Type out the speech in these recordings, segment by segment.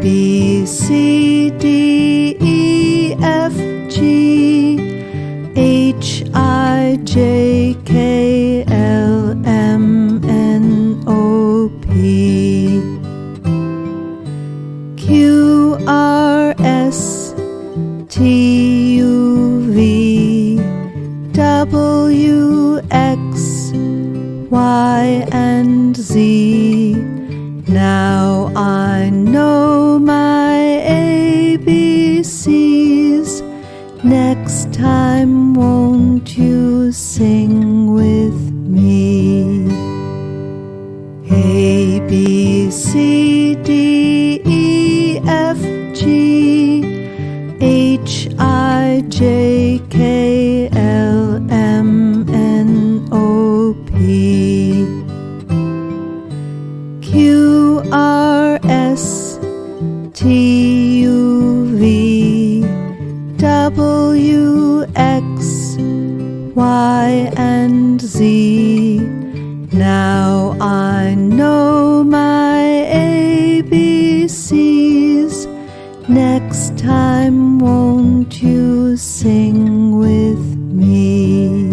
B, C, D, E, F, G, H, I, J, K, L, M, N, O, P, Q, R, S, T, U, V, W, X, Y, and Z. Now I know my ABCs. Next time won't you sing with me? A, B, C, D, E, F, G, H, I, J, K, L, M, N, O, P, Q, R, S, T, U, V, W, X, Y, and Z. Now I know my ABCs. Next time won't you sing with me?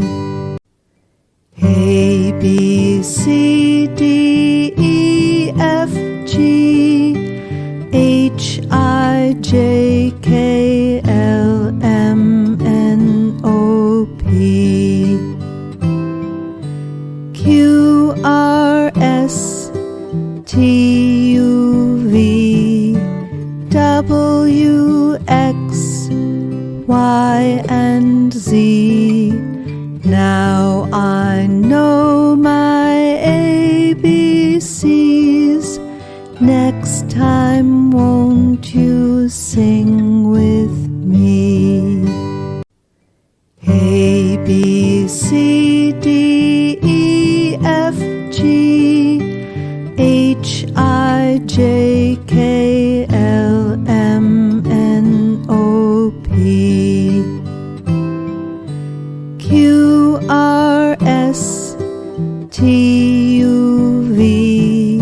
A, B, C, D, E, F, G, H, I, J, K, L, M, N, O, P, Q, R, S, T, U, V, W, X, Y, and Z. Now I know my ABCs. Next time won't you sing with me? A, B, C, D, E, F, G, H, I, J, K, L, M, N, O, P, Q, R, S, T, U, V,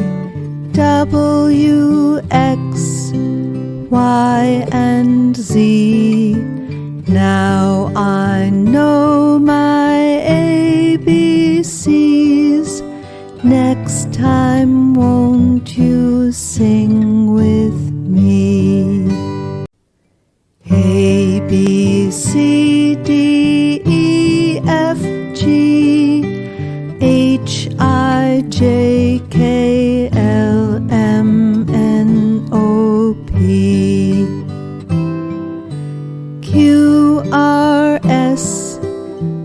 W, X, Y, and Z. Now I know my ABCs. Next time won't you sing with me? A, B, C, D, E, F, G, H, I, J, K, L, M, N, O, P, Q, R, S,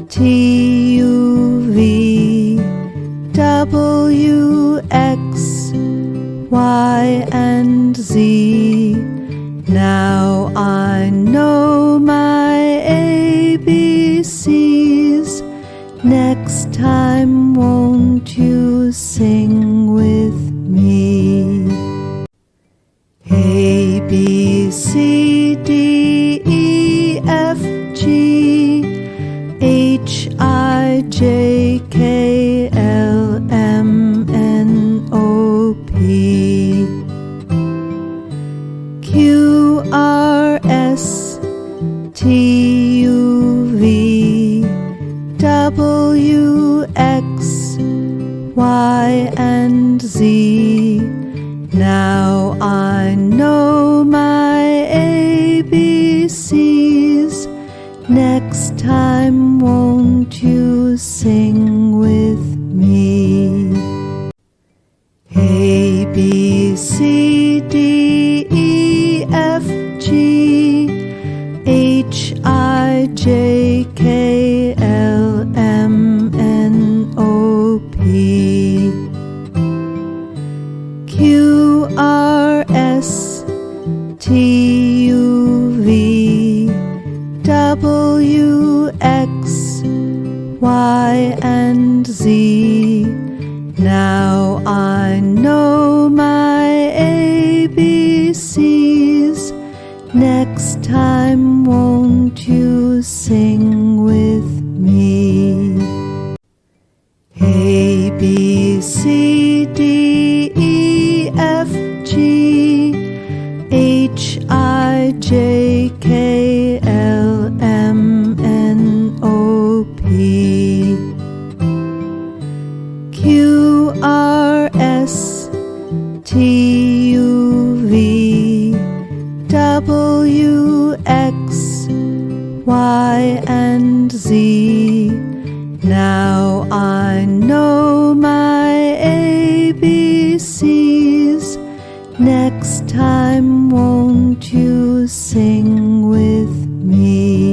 T, U, V, W, X, Y, and Z. Now I know my ABCs. Next time won't you sing with me? A, B, C, D, E, F, G, H, I, J, K, L, M, N, O, P, Q, R, S, T, U, V, W, X, Y, and Z. Now I know my ABCs. Next time won't you sing with me? A, B, C, D, E, F, G, H, I, J, K, L, M, N, O, P, Q, R, S, T, U, V, W, X, Y, and Z. Now I know my ABCs. Next time won't you sing with me? A, B, C, D, E, F, G, J, K, L, M, N, O, P, Q, R, S, T, U, V, W, X, Y, and Z. Now I know my ABCs. Next time, won't you sing with me?